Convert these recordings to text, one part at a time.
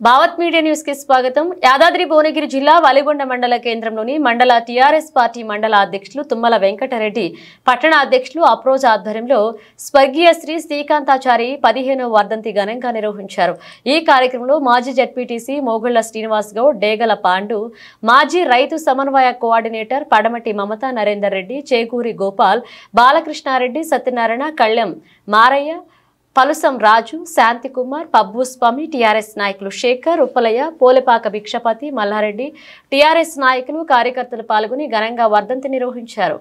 Bhavat media news కి స్వాగతం. యాదాద్రి భువనగిరి జిల్లా వలిగొండ మండల కేంద్రంలోని మండల టీఆర్ఎస్ పార్టీ మండల అధ్యక్షులు తుమ్మల వెంకటరెడ్డి, పట్టణ అధ్యక్షులు అప్రోజ్ ఆధ్వర్యంలో స్వర్గీయ శ్రీ శ్రీకాంతాచారి 15వ వర్ధంతి ఘనంగా నిర్వహించారు. ఈ కార్యక్రమంలో మాజీ జడ్పీటీసీ మోగుళ్ల శ్రీనివాస్ గౌడ్, డేగల పాండు, మాజీ రైతు సమన్వయ కోఆర్డినేటర్ పడమటి మమతా నరేందర్ రెడ్డి, చేకూరి గోపాల్, బాలకృష్ణారెడ్డి, సత్యనారాయణ, కళ్యం మారయ్య, పలుసం రాజు, శాంతికుమార్, పబ్బు స్వామి, టీఆర్ఎస్ నాయకులు శేఖర్, ఉప్పలయ్య, పోలేపాక భిక్షపతి, మల్లారెడ్డి, టీఆర్ఎస్ నాయకులు, కార్యకర్తలు పాల్గొని ఘనంగా వర్ధంతి నిర్వహించారు.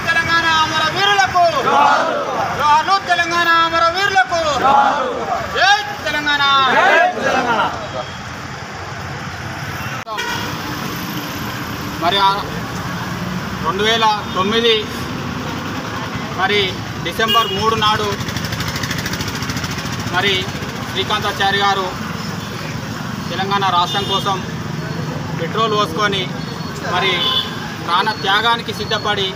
తెలంగాణ అమర వీరులకు, తెలంగాణ అమర వీరులకు, జై తెలంగాణ. మరి 2009 మరి డిసెంబర్ 3 నాడు మరి శ్రీకాంతాచారి గారు తెలంగాణ రాష్ట్రం కోసం పెట్రోల్ పోసుకొని మరి ప్రాణ త్యాగానికి సిద్ధపడి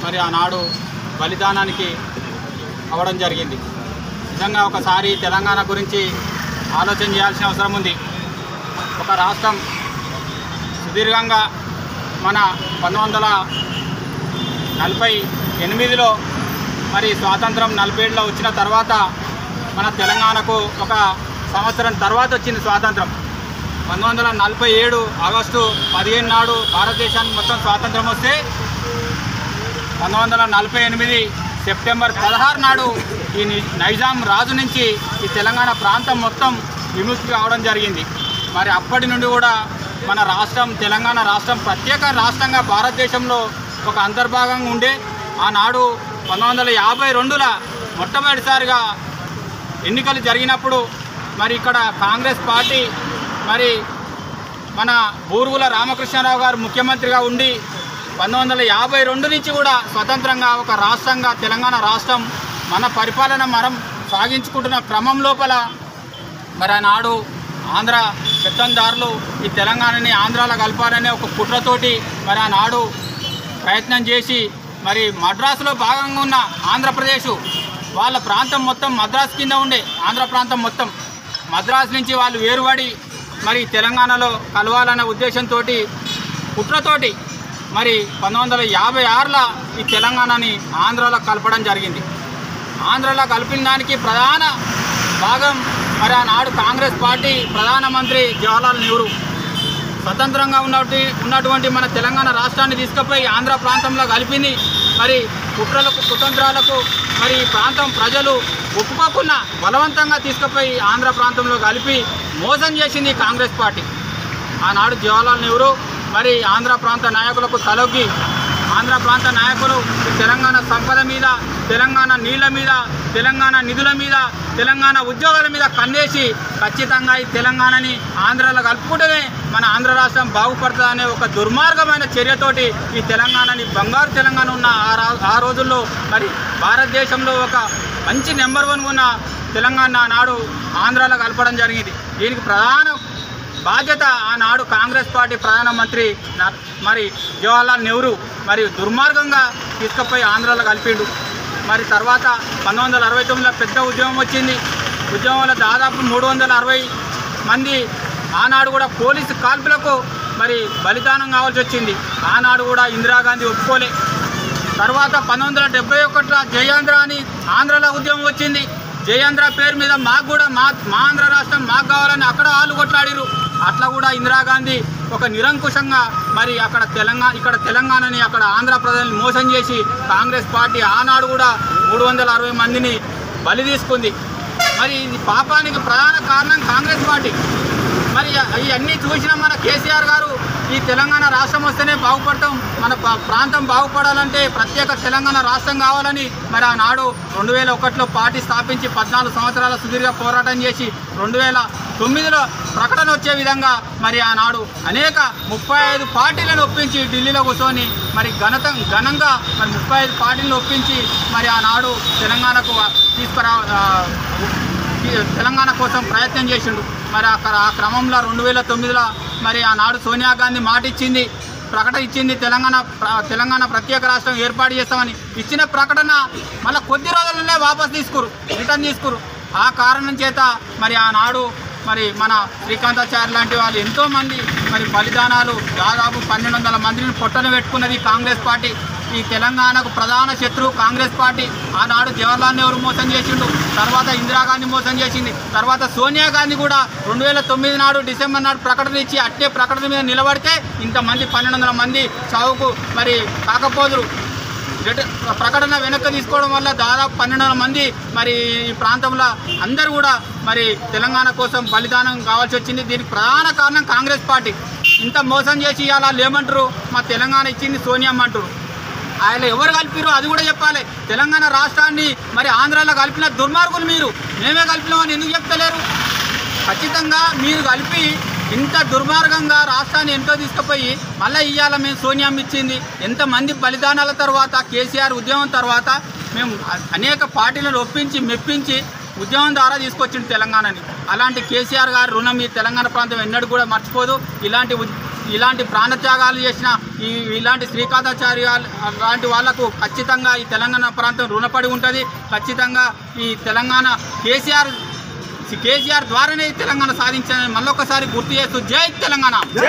మరి ఆనాడు బలిదానానికి అవ్వడం జరిగింది. నిజంగా ఒకసారి తెలంగాణ గురించి ఆలోచన చేయాల్సిన అవసరం ఉంది. ఒక రాష్ట్రం సుదీర్ఘంగా మన 1948లో మరి స్వాతంత్రం 47లో వచ్చిన తర్వాత మన తెలంగాణకు ఒక సంవత్సరం తర్వాత వచ్చింది స్వాతంత్రం. 1947 ఆగస్టు 15 నాడు భారతదేశానికి మొత్తం స్వాతంత్రం వస్తే 1948 సెప్టెంబర్ 16 నాడు ఈ నైజాం రాజు నుంచి ఈ తెలంగాణ ప్రాంతం మొత్తం విముక్తి కావడం జరిగింది. మరి అప్పటి నుండి కూడా మన రాష్ట్రం, తెలంగాణ రాష్ట్రం ప్రత్యేక రాష్ట్రంగా భారతదేశంలో ఒక అంతర్భాగంగా ఉండే ఆనాడు 1952లో మొట్టమొదటిసారిగా ఎన్నికలు జరిగినప్పుడు మరి ఇక్కడ కాంగ్రెస్ పార్టీ మరి మన బూరుగుల రామకృష్ణారావు గారు ముఖ్యమంత్రిగా ఉండి 1952 నుంచి కూడా స్వతంత్రంగా ఒక రాష్ట్రంగా తెలంగాణ రాష్ట్రం మన పరిపాలన మనం సాగించుకుంటున్న క్రమం లోపల మరి ఆనాడు ఆంధ్ర పెత్తందారులు ఈ తెలంగాణని ఆంధ్రాలో కలపాలనే ఒక కుట్రతోటి మరి ఆనాడు ప్రయత్నం చేసి మరి మద్రాసులో భాగంగా ఉన్న ఆంధ్రప్రదేశ్ వాళ్ళ ప్రాంతం మొత్తం మద్రాసు కింద ఉండే ఆంధ్ర ప్రాంతం మొత్తం మద్రాసు నుంచి వాళ్ళు వేరుపడి మరి తెలంగాణలో కలవాలన్న ఉద్దేశంతో కుట్రతోటి మరి 1956లో ఈ తెలంగాణని ఆంధ్రాలో కలపడం జరిగింది. ఆంధ్రాలో కలిపిన దానికి ప్రధాన భాగం మరి ఆనాడు కాంగ్రెస్ పార్టీ ప్రధానమంత్రి జవహర్లాల్ నెహ్రూ స్వతంత్రంగా ఉన్నటువంటి మన తెలంగాణ రాష్ట్రాన్ని తీసుకుపోయి ఆంధ్ర ప్రాంతంలో కలిపింది. మరి కుట్రలకు కుతంత్రాలకు మరి ఈ ప్రాంతం ప్రజలు ఒప్పుకోకుండా బలవంతంగా తీసుకుపోయి ఆంధ్ర ప్రాంతంలో కలిపి మోసం చేసింది కాంగ్రెస్ పార్టీ. ఆనాడు జవహర్లాల్ నెహ్రూ మరి ఆంధ్ర ప్రాంత నాయకులకు తలొగ్గి ఆంధ్ర ప్రాంత నాయకులు తెలంగాణ సంపద మీద, తెలంగాణ నీళ్ల మీద, తెలంగాణ నిధుల మీద, తెలంగాణ ఉద్యోగాల మీద కన్నేసి ఖచ్చితంగా ఈ తెలంగాణని ఆంధ్రాలో కలుపుకుంటేనే మన ఆంధ్ర రాష్ట్రం బాగుపడుతుందనే ఒక దుర్మార్గమైన చర్యతోటి ఈ తెలంగాణని బంగారు తెలంగాణ ఉన్న ఆ రోజుల్లో మరి భారతదేశంలో ఒక మంచి నెంబర్ 1 ఉన్న తెలంగాణ నాడు ఆంధ్రాలో కలపడం జరిగింది. దీనికి ప్రధాన బాధ్యత ఆనాడు కాంగ్రెస్ పార్టీ ప్రధానమంత్రి మరి జవహర్లాల్ నెహ్రూ మరి దుర్మార్గంగా తీసుకుపోయి ఆంధ్రాలో కలిపిండు. మరి తర్వాత 1969లో పెద్ద ఉద్యమం వచ్చింది. ఉద్యమంలో దాదాపు 360 మంది ఆనాడు కూడా పోలీసు కాల్పులకు మరి బలిదానం కావాల్సి వచ్చింది. ఆనాడు కూడా ఇందిరాగాంధీ ఒప్పుకోలే. తర్వాత 1971లో జయాంధ్ర అని ఆంధ్రాలో ఉద్యమం వచ్చింది. జయాంధ్ర పేరు మీద మాకు కూడా మా ఆంధ్ర రాష్ట్రం మాకు కావాలని అక్కడ వాళ్ళు కొట్లాడిరు. అట్లా కూడా ఇందిరాగాంధీ ఒక నిరంకుశంగా మరి ఇక్కడ తెలంగాణని అక్కడ ఆంధ్ర ప్రజల్ని మోసం చేసి కాంగ్రెస్ పార్టీ ఆనాడు కూడా 360 మందిని బలి తీసుకుంది. మరి ఇది పాపానికి ప్రధాన కారణం కాంగ్రెస్ పార్టీ. మరి ఇవన్నీ చూసిన మన కేసీఆర్ గారు ఈ తెలంగాణ రాష్ట్రం వస్తేనే బాగుపడతాం, మన ప్రాంతం బాగుపడాలంటే ప్రత్యేక తెలంగాణ రాష్ట్రం కావాలని మరి ఆనాడు 2001లో పార్టీ స్థాపించి 14 సంవత్సరాల సుదీర్ఘ పోరాటం చేసి 2009లో ప్రకటన వచ్చే విధంగా మరి ఆనాడు అనేక 35 పార్టీలను ఒప్పించి ఢిల్లీలో కూర్చొని మరి ఘనంగా మరి 35 పార్టీలను ఒప్పించి మరి ఆనాడు తెలంగాణకు తెలంగాణ కోసం ప్రయత్నం చేసిండు. మరి ఆ క్రమంలో 2009లో మరి ఆనాడు సోనియా గాంధీ మాట ఇచ్చింది, ప్రకటన ఇచ్చింది, తెలంగాణ ప్రత్యేక రాష్ట్రం ఏర్పాటు చేస్తామని. ఇచ్చిన ప్రకటన మళ్ళీ కొద్ది రోజుల్లోనే వాపస్ రిటర్న్ తీసుకురు. ఆ కారణం చేత మరి ఆనాడు మరి మన శ్రీకాంతాచార్య లాంటి వాళ్ళు ఎంతోమంది మరి బలిదానాలు, దాదాపు 1200 మందిని పొట్టన పెట్టుకున్నది కాంగ్రెస్ పార్టీ. ఈ తెలంగాణకు ప్రధాన శత్రువు కాంగ్రెస్ పార్టీ. ఆనాడు జవహర్లాల్ నెహ్రూ మోసం చేసిండు, తర్వాత ఇందిరాగాంధీ మోసం చేసింది, తర్వాత సోనియా గాంధీ కూడా 2009 నాడు డిసెంబర్ నాడు ప్రకటన ఇచ్చి అట్టే ప్రకటన మీద నిలబడితే ఇంతమంది 1200 మంది చావుకు మరి కాకపోదురు. ప్రకటన వెనక్కి తీసుకోవడం వల్ల దాదాపు 1200 మంది మరి ఈ ప్రాంతంలో అందరూ కూడా మరి తెలంగాణ కోసం బలిదానం కావాల్సి వచ్చింది. దీనికి ప్రధాన కారణం కాంగ్రెస్ పార్టీ. ఇంత మోసం చేసి ఇవాళ ఏమంటారు, మా తెలంగాణ ఇచ్చింది సోనియమ్మ అంటారు. ఆయన ఎవరు కలిపిరు అది కూడా చెప్పాలి. తెలంగాణ రాష్ట్రాన్ని మరి ఆంధ్రాలో కలిపిన దుర్మార్గులు మీరు, మేమే కలిపినామని ఎందుకు చెప్తలేరు? ఖచ్చితంగా మీరు కలిపి ఇంత దుర్మార్గంగా రాష్ట్రాన్ని ఎంతో తీసుకుపోయి మళ్ళీ ఇవాళ మేము సోనియమ్మ ఇచ్చింది. ఎంతమంది బలిదానాల తర్వాత, కేసీఆర్ ఉద్యమం తర్వాత మేము అనేక పార్టీలను ఒప్పించి మెప్పించి ఉద్యమం ద్వారా తీసుకొచ్చింది తెలంగాణని. అలాంటి కేసీఆర్ గారి రుణం ఈ తెలంగాణ ప్రాంతం ఎన్నడూ కూడా మర్చిపోదు. ఇలాంటి ప్రాణత్యాగాలు చేసిన ఇలాంటి శ్రీకాంతాచార్య లాంటి వాళ్లకు ఖచ్చితంగా ఈ తెలంగాణ ప్రాంతం రుణపడి ఉంటుంది. ఖచ్చితంగా ఈ తెలంగాణ కేసీఆర్ ద్వారానే తెలంగాణ సాధించాలని మళ్ళొకసారి గుర్తు చేస్తూ జై తెలంగాణ.